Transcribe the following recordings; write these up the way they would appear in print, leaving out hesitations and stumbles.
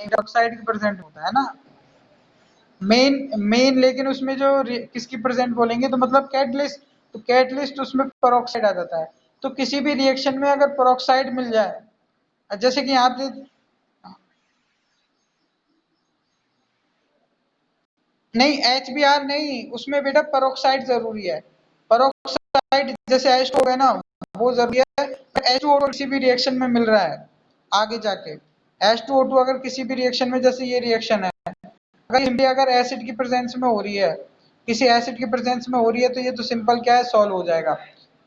Oxide की present होता है ना मेन, लेकिन उसमें जो किसकी प्रेजेंट बोलेंगे तो मतलब कैटलिस्ट, तो कैटलिस्ट उसमें पेरोक्साइड आ जाता है। तो किसी भी रिएक्शन में अगर पेरोक्साइड मिल जाए, जैसे कि यहाँ पे नहीं HBr नहीं, उसमें बेटा पेरोक्साइड जरूरी है। पेरोक्साइड जैसे H2O है ना, वो जरूरी है। H2O किसी भी रिएक्शन में मिल रहा है आगे जाके, H2O2 अगर किसी भी रिएक्शन में, जैसे ये रिएक्शन है, अगर सिंपली अगर एसिड की प्रेजेंस में हो रही है, किसी एसिड की प्रेजेंस में हो रही है, तो ये तो सिंपल क्या है, सॉल्व हो जाएगा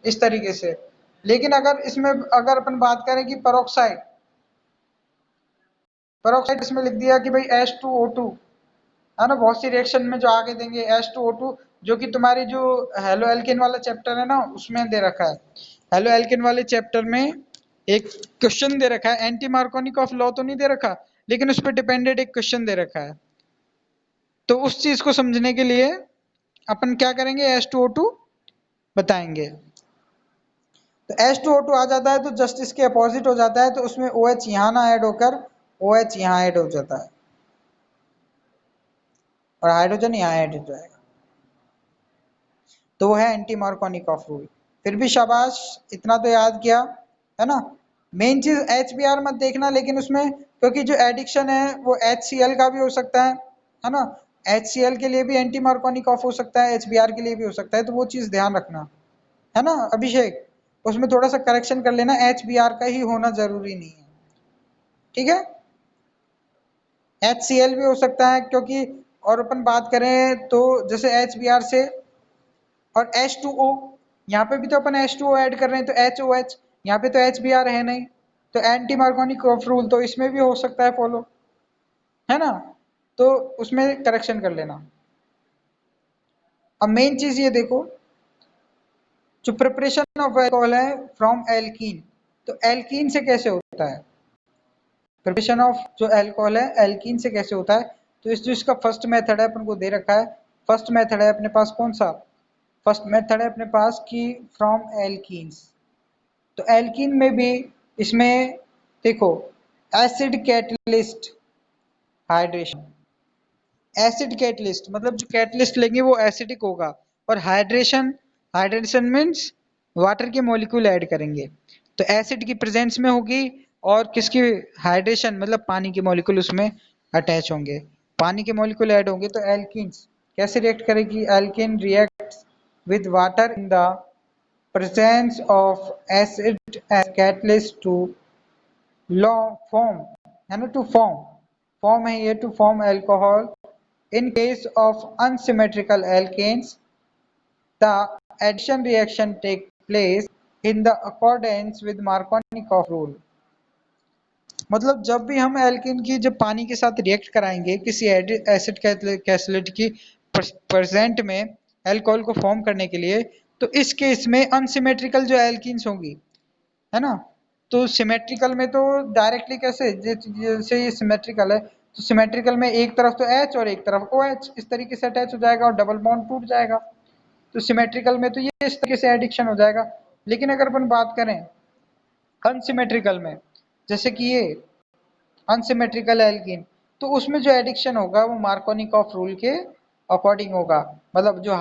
इस तरीके से। लेकिन अगर इसमें अगर अपन बात करें कि पेरोक्साइड, पेरोक्साइड इसमें लिख दिया कि भाई H2O2 है ना, बहुत सी रिएक्शन में जो आगे देंगे H2O2, जो कि तुम्हारी जो हेलो एल्केन वाला चैप्टर है ना उसमें दे रखा है। हेलो एल्केन वाले चैप्टर में एक क्वेश्चन दे रखा है, एंटी मार्कोनिकॉफ लॉ तो नहीं दे रखा, लेकिन उस पर डिपेंडेड एक क्वेश्चन दे रखा है। तो उस चीज को समझने के लिए अपन क्या करेंगे, H2O2 बताएंगे। तो H2O2 आ जाता है तो जस्ट इसके अपोजिट हो जाता है, तो उसमें OH यहाँ ना ऐड होकर OH यहाँ ऐड हो जाता है और हाइड्रोजन यहाँ ऐड हो जाएगा। तो वो है एंटी मार्कोनिकॉफ रूल। फिर भी शाबाश, इतना तो याद किया है ना। मेन चीज HBr मत देखना, लेकिन उसमें क्योंकि जो एडिक्शन है वो HCl का भी हो सकता है ना, HCl के लिए भी एंटी मार्कोनिकॉफ हो सकता है, HBr के लिए भी हो सकता है, तो वो चीज ध्यान रखना है ना अभिषेक। उसमें थोड़ा सा करेक्शन कर लेना, HBr का ही होना जरूरी नहीं है, ठीक है। HCl भी हो सकता है, क्योंकि और अपन बात करें तो जैसे HBr से और H2O, यहाँ पे भी तो अपन H2O ऐड कर रहे हैं, तो HOH, यहाँ पे तो HBr है नहीं, तो एंटी मार्कोनिकॉफ रूल तो इसमें भी हो सकता है फॉलो, है ना। तो उसमें करेक्शन कर लेना। अब मेन चीज ये देखो, जो प्रिपरेशन ऑफ अल्कोहल है फ्रॉम एल्कीन, तो एल्कीन से कैसे होता है प्रिपरेशन ऑफ जो अल्कोहल है, एल्कीन से कैसे होता है। तो इस जो इसका फर्स्ट मेथड है अपन को दे रखा है, फर्स्ट मेथड है अपने पास कौन सा, फर्स्ट मेथड है अपने पास की फ्रॉम एल्कीन्स। तो एल्कीन में भी इसमें देखो, acid catalyst hydration, acid catalyst मतलब जो कैटलिस्ट लेंगे वो एसिडिक होगा, और हाइड्रेशन, हाइड्रेशन मीन्स वाटर के मॉलिक्यूल ऐड करेंगे, तो एसिड की प्रेजेंस में होगी, और किसकी, हाइड्रेशन मतलब पानी के मॉलिक्यूल उसमें अटैच होंगे, पानी के मॉलिक्यूल ऐड होंगे। तो एल्कीन्स कैसे रिएक्ट करेगी, alkene reacts with water in the presence of acid as catalyst to form, है ना, to form है ये, to form alcohol. In case of unsymmetrical alkanes, the addition reaction take place in the accordance with Markovnikov rule. मतलब जब भी हम alkene की जब पानी के साथ रिएक्ट कराएंगे किसी एसिड कैटलिस्ट की प्रेजेंट में अल्कोहल को फॉर्म करने के लिए, तो इस केस में अनसिमेट्रिकल जो एल्कीन्स होंगी, है ना, तो सिमेट्रिकल में तो डायरेक्टली कैसे, जैसे ये सिमेट्रिकल है तो सिमेट्रिकल में एक तरफ तो H और एक तरफ OH इस तरीके से अटैच हो जाएगा और डबल बॉन्ड टूट जाएगा। तो सिमेट्रिकल में तो ये इस तरीके से एडिक्शन हो जाएगा। लेकिन अगर अपन बात करें अनसिमेट्रिकल में, जैसे कि ये अनसिमेट्रिकल एल्कीन, तो उसमें जो एडिक्शन होगा वो मार्कोनिकॉफ रूल के अकॉर्डिंग होगा। मतलब जो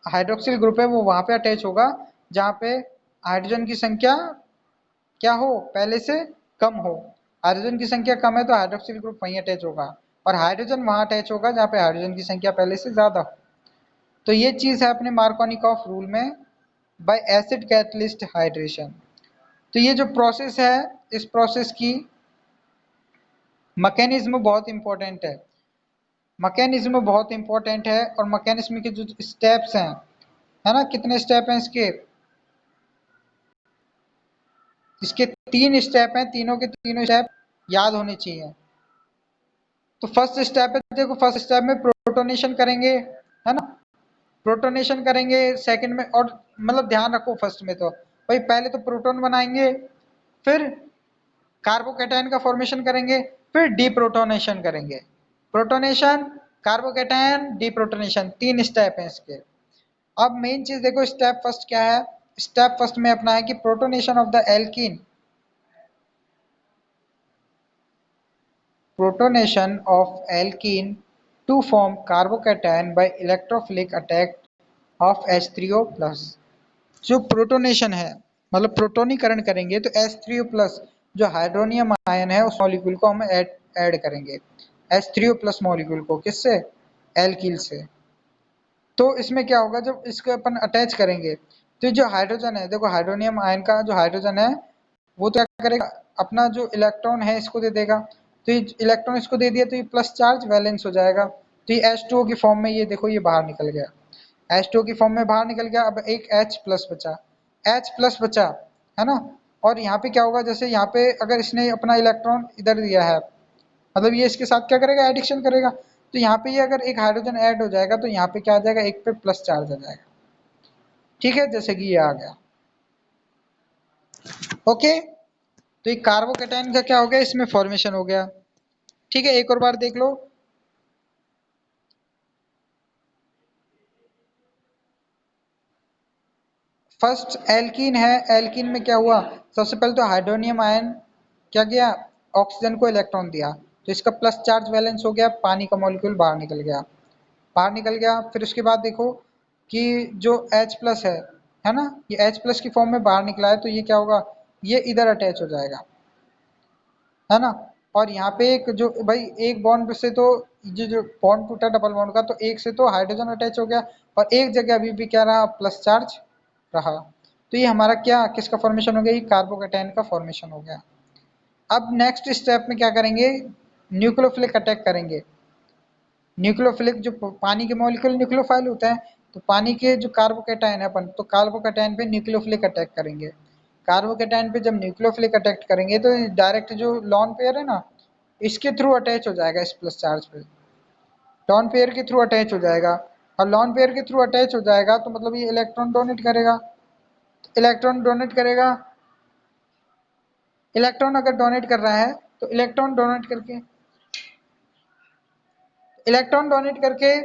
हाइड्रोक्सिल ग्रुप है वो वहां पे अटैच होगा जहाँ पे हाइड्रोजन की संख्या क्या हो, पहले से कम हो। हाइड्रोजन की संख्या कम है तो हाइड्रोक्सिल ग्रुप वहीं अटैच होगा, और हाइड्रोजन वहां अटैच होगा जहाँ पे हाइड्रोजन की संख्या पहले से ज्यादा हो। तो ये चीज है अपने मार्कोनिकॉफ रूल में, बाय एसिड कैटलिस्ट हाइड्रेशन। तो ये जो प्रोसेस है, इस प्रोसेस की मैकेनिज्म बहुत इंपॉर्टेंट है, मैकेनिज्म बहुत इंपॉर्टेंट है, और मैकेनिज्म के जो स्टेप्स हैं, है ना, कितने स्टेप हैं इसके, इसके 3 स्टेप हैं, तीनों के तीनों स्टेप याद होने चाहिए। तो फर्स्ट स्टेप है, देखो फर्स्ट स्टेप में प्रोटोनेशन करेंगे, है ना, प्रोटोनेशन करेंगे सेकंड में, और मतलब ध्यान रखो फर्स्ट में तो भाई पहले तो प्रोटॉन बनाएंगे, फिर कार्बोकैटायन का फॉर्मेशन करेंगे, फिर डीप्रोटोनेशन करेंगे। प्रोटोनेशन, कार्बोकैटायन, डीप्रोटोनेशन, 3 स्टेप हैं इसके। अब मेन चीज देखो, स्टेप फर्स्ट क्या है, स्टेप फर्स्ट में अपना है कि protonation of the alkene, protonation of alkene to form carbocation by electrophilic attack of H3O plus. जो प्रोटोनेशन है मतलब प्रोटोनीकरण करेंगे तो H3O प्लस जो हाइड्रोनियम आयन है उस मॉलिक्यूल को हम ऐड करेंगे H3O प्लस मॉलिक्यूल को, किससे? एल्किल से। तो इसमें क्या होगा, जब इसको अपन अटैच करेंगे तो जो हाइड्रोजन है, देखो हाइड्रोनियम आयन का जो हाइड्रोजन है वो तो क्या करेगा, अपना जो इलेक्ट्रॉन है इसको दे देगा। तो ये इलेक्ट्रॉन इसको दे दिया तो ये प्लस चार्ज वैलेंस हो जाएगा। तो ये H2O की फॉर्म में, ये देखो ये बाहर निकल गया, H2O की फॉर्म में बाहर निकल गया। अब एक H प्लस बचा, H प्लस बचा, है ना। और यहाँ पे क्या होगा, जैसे यहाँ पे अगर इसने अपना इलेक्ट्रॉन इधर दिया है, मतलब ये इसके साथ क्या करेगा, एडिक्शन करेगा। तो यहाँ पे ये अगर एक हाइड्रोजन ऐड हो जाएगा तो यहाँ पे क्या आ जाएगा, एक पे प्लस चार्ज आ जाएगा। ठीक है, जैसे कि ये आ गया। ओके, तो ये कार्बोकेटाइन का क्या हो गया, इसमें फॉर्मेशन हो गया। ठीक है, एक और बार देख लो। फर्स्ट एल्कीन है, एल्कीन में क्या हुआ, सबसे पहले तो हाइड्रोनियम आयन क्या किया, ऑक्सीजन को इलेक्ट्रॉन दिया, तो इसका प्लस चार्ज वैलेंस हो गया, पानी का मॉलिक्यूल बाहर निकल गया, बाहर निकल गया। फिर उसके बाद देखो कि जो H प्लस है ना, ये H प्लस की फॉर्म में बाहर निकला है, तो ये क्या होगा, ये इधर अटैच हो जाएगा, है ना। और यहाँ पे एक जो भाई एक बॉन्ड से तो जो बॉन्ड टूटा डबल बॉन्ड का, तो एक से तो हाइड्रोजन अटैच हो गया और एक जगह अभी भी क्या रहा, प्लस चार्ज रहा। तो ये हमारा क्या, किसका फॉर्मेशन हो गया, ये कार्बोकेटाइन का फॉर्मेशन हो गया। अब नेक्स्ट स्टेप में क्या करेंगे, न्यूक्लियोफिलिक अटैक करेंगे। न्यूक्लियोफिलिक जो पानी के मॉलिक्यूल न्यूक्लियोफाइल होता है, तो पानी के जो कार्बोकेटाइन है अपन, तो कार्बोकेटाइन पे न्यूक्लियोफिलिक अटैक करेंगे। कार्बोकेटाइन पे जब न्यूक्लियोफिलिक अटैक करेंगे तो डायरेक्ट जो लॉन पेयर है ना, इसके थ्रू अटैच हो जाएगा इस प्लस चार्ज पे, लॉन पेयर के थ्रू अटैच हो जाएगा। और लॉन पेयर के थ्रू अटैच हो जाएगा तो मतलब ये इलेक्ट्रॉन डोनेट करेगा, इलेक्ट्रॉन डोनेट करेगा। इलेक्ट्रॉन अगर डोनेट कर रहा है तो इलेक्ट्रॉन डोनेट करके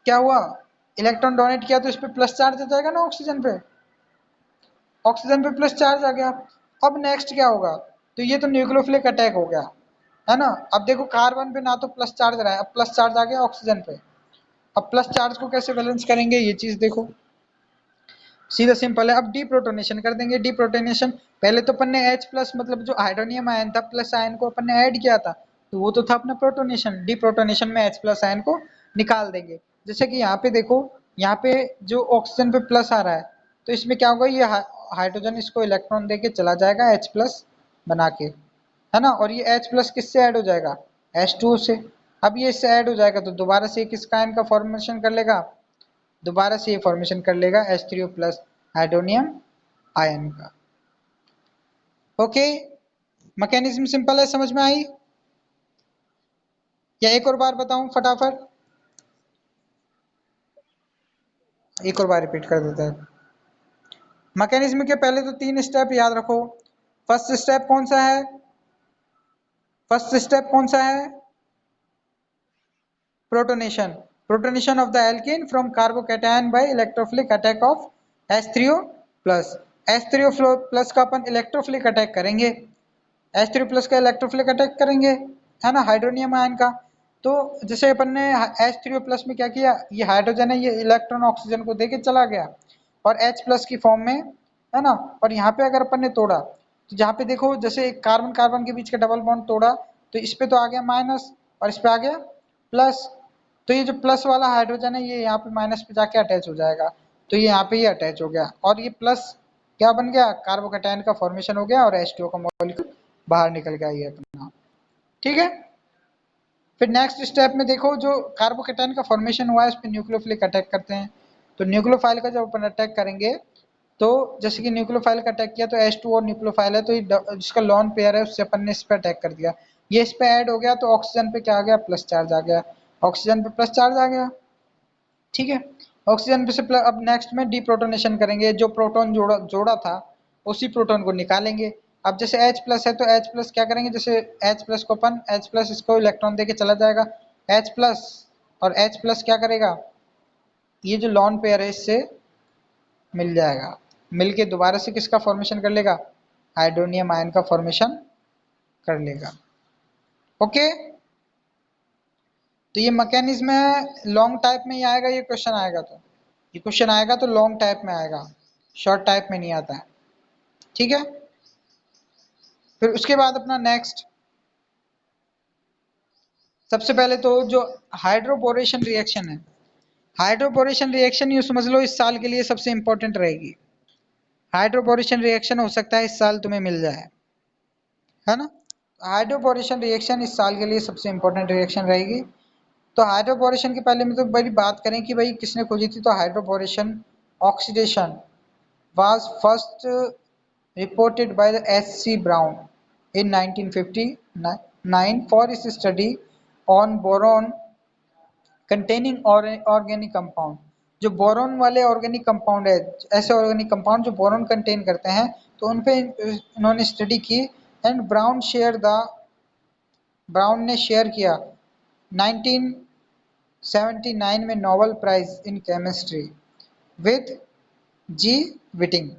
क्या हुआ, इलेक्ट्रॉन डोनेट किया तो इस पे प्लस चार्ज आ जाएगा ना, ऑक्सीजन पे, ऑक्सीजन पे प्लस चार्ज आ गया। अब नेक्स्ट क्या होगा, तो ये तो न्यूक्लियोफिलिक अटैक हो गया, है ना। अब देखो कार्बन पे ना तो प्लस चार्ज रहा है, अब प्लस चार्ज आ गया ऑक्सीजन पे। अब प्लस चार्ज को कैसे बैलेंस करेंगे, ये चीज देखो, सीधा सिंपल है। अब डीप्रोटोनेशन कर देंगे। डीप्रोटोनेशन पहले तो अपन ने H प्लस मतलब जो हाइड्रोनियम आयन था, प्लस आयन को अपन ने ऐड किया था, तो वो तो था अपना प्रोटोनेशन। डीप्रोटोनेशन में H प्लस आयन को निकाल देंगे। जैसे कि यहाँ पे देखो, यहाँ पे जो ऑक्सीजन पे प्लस आ रहा है, तो इसमें क्या होगा, ये हाइड्रोजन इसको इलेक्ट्रॉन दे के चला जाएगा H प्लस बना के, है ना। और ये H प्लस किससे ऐड हो जाएगा, H2O से। अब ये इससे ऐड हो जाएगा तो दोबारा से किसका आयन का फॉर्मेशन कर लेगा, दोबारा से ये फॉर्मेशन कर लेगा H3O प्लस हाइड्रोनियम आयन का। ओके, मैकेनिज्म सिंपल है, समझ में आई, या एक और बार बताऊं फटाफट, एक और बार रिपीट कर देता है। मैकेनिज्म के पहले तो 3 स्टेप याद रखो। फर्स्ट स्टेप कौन सा है, फर्स्ट स्टेप कौन सा है, protonation. Protonation of the alkene from carbocation by electrophilic attack of H3O plus. H3O plus का अपन इलेक्ट्रोफिलिक अटैक करेंगे, H3O प्लस का इलेक्ट्रोफिलिक अटैक करेंगे, है ना, हाइड्रोनियम आयन का। तो जैसे अपन ने H3O प्लस में क्या किया, ये हाइड्रोजन है, ये इलेक्ट्रॉन ऑक्सीजन को देके चला गया और H प्लस की फॉर्म में, है ना। और यहाँ पे अगर अपन ने तोड़ा तो जहाँ पे देखो, जैसे कार्बन कार्बन के बीच का डबल बॉन्ड तोड़ा तो इस पे तो आ गया माइनस और इस पे आ गया प्लस। तो ये जो प्लस वाला हाइड्रोजन है ये यहाँ पे माइनस पे जाके अटैच हो जाएगा, तो ये यहाँ पे ये अटैच हो गया और ये प्लस क्या बन गया, कार्बोकेटायन का फॉर्मेशन हो गया और H2O का मॉलिक्यूल बाहर निकल गया ये अपना। ठीक है, फिर नेक्स्ट स्टेप में देखो, जो कार्बोकेटायन का फॉर्मेशन हुआ है इस पे न्यूक्लियोफिलिक अटैक करते हैं। तो न्यूक्लियोफाइल का जब अपन अटैक करेंगे, तो जैसे कि न्यूक्लियोफाइल का अटैक किया तो H2O न्यूक्लियोफाइल है, तो ये जिसका लॉन पेयर है उससे अपन ने इस पे अटैक कर दिया, ये इस पे ऐड हो गया तो ऑक्सीजन पे क्या आ गया, प्लस चार्ज आ गया, ऑक्सीजन पे प्लस चार्ज आ गया। ठीक है, ऑक्सीजन पे से अब नेक्स्ट में डीप्रोटोनेशन करेंगे, जो प्रोटॉन जोड़ा जोड़ा था उसी प्रोटॉन को निकालेंगे। अब जैसे H प्लस है तो H प्लस क्या करेंगे, जैसे H प्लस को अपन H प्लस इसको इलेक्ट्रॉन देके चला जाएगा H प्लस, और H प्लस क्या करेगा, ये जो लॉन पेयर है इससे मिल जाएगा, मिलके दोबारा से किसका फॉर्मेशन कर लेगा, हाइड्रोनियम आयन का फॉर्मेशन कर लेगा। ओके, तो ये मैकेनिज्म है, लॉन्ग टाइप में ही आएगा ये क्वेश्चन आएगा, तो ये क्वेश्चन आएगा तो लॉन्ग टाइप में आएगा, शॉर्ट टाइप में नहीं आता है। ठीक है, फिर उसके बाद अपना नेक्स्ट, सबसे पहले तो जो हाइड्रोपोरेशन रिएक्शन है, हाइड्रोपोरेशन रिएक्शन यूँ समझ लो इस साल के लिए सबसे इंपॉर्टेंट रहेगी। हाइड्रोपोरेशन रिएक्शन हो सकता है इस साल तुम्हें मिल जाए, है ना। हाइड्रोपोरेशन रिएक्शन इस साल के लिए सबसे इंपॉर्टेंट रिएक्शन रहेगी। तो हाइड्रोपोरेशन के पहले में तो बड़ी बात करें कि भाई किसने खोजी थी, तो hydroboration oxidation was first reported by the H C. Brown in 1959 for his study on boron containing organic compound. जो बोरॉन वाले ऑर्गेनिक कंपाउंड है, ऐसे ऑर्गेनिक कंपाउंड जो बोरॉन कंटेन करते हैं, तो उन पे इन्होंने स्टडी की। एंड ब्राउन ने शेयर किया 1979 में Nobel prize in chemistry with G Wittig,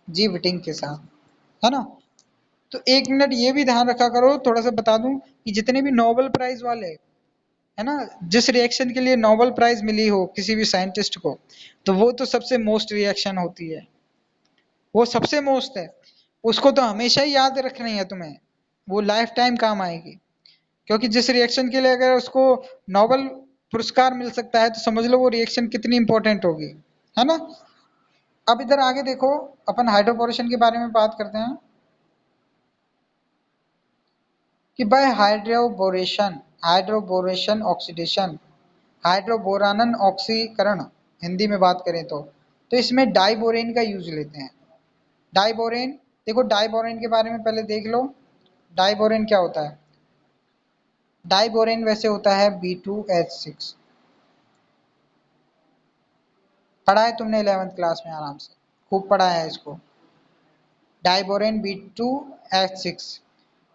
G Wittig के साथ, है ना। तो एक मिनट ये भी ध्यान रखा करो, थोड़ा सा बता दूं कि जितने भी नोबेल प्राइज वाले, है ना, जिस रिएक्शन के लिए नोबेल प्राइज मिली हो किसी भी साइंटिस्ट को, तो वो तो सबसे मोस्ट रिएक्शन होती है, वो सबसे मोस्ट है, उसको तो हमेशा ही याद रखनी है तुम्हें, वो लाइफ टाइम काम आएगी। क्योंकि जिस रिएक्शन के लिए अगर उसको नोबेल पुरस्कार मिल सकता है, तो समझ लो वो रिएक्शन कितनी इंपॉर्टेंट होगी, है ना। अब इधर आगे देखो, अपन हाइड्रोपोरेशन के बारे में बात करते हैं कि बाय हाइड्रोबोरेशन, हाइड्रोबोरेशन ऑक्सीडेशन, हाइड्रोबोरानन ऑक्सीकरण, हिंदी में बात करें तो इसमें डाइबोरेन का यूज लेते हैं। डाइबोरेन, देखो डाइबोरेन के बारे में पहले देख लो, डाइबोरेन क्या होता है। डाइबोरेन वैसे होता है B2H6, पढ़ा है तुमने 11th क्लास में आराम से, खूब पढ़ा है इसको। डाइबोरेन B2H6,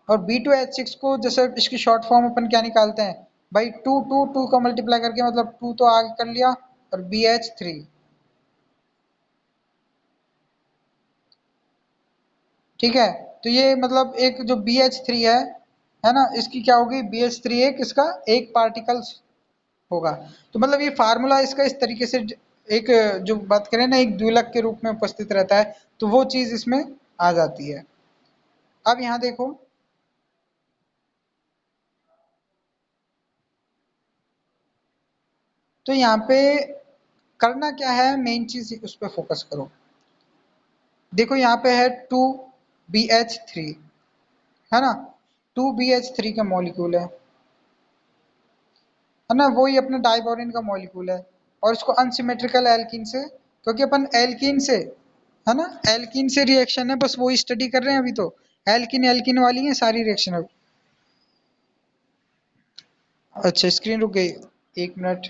और B2H6 को जैसे इसकी शॉर्ट फॉर्म अपन क्या निकालते हैं भाई, 2 का मल्टीप्लाई करके, मतलब 2 तो आगे कर लिया, और BH3, ठीक है। तो ये मतलब एक जो BH3 है ना, इसकी क्या होगी, BH3 एक इसका एक पार्टिकल्स होगा। तो मतलब ये फार्मूला इसका इस तरीके से, एक जो बात करें ना, एक द्विलक के रूप में उपस्थित रहता है, तो वो चीज इसमें आ जाती है। अब यहाँ देखो, तो यहाँ पे करना क्या है, मेन चीज उस पर फोकस करो। देखो यहाँ पे है 2BH3, है ना, 2BH3 का मॉलिक्यूल है ना, वही अपना डाइबोरिन का मॉलिक्यूल है। और इसको अनसिमेट्रिकल एल्कीन से, क्योंकि अपन एल्कीन से, है ना, एल्कीन से रिएक्शन है, बस वही स्टडी कर रहे हैं अभी तो, एल्कीन एल्कीन वाली है सारी रिएक्शन। अब अच्छा, स्क्रीन रुक गई, एक मिनट।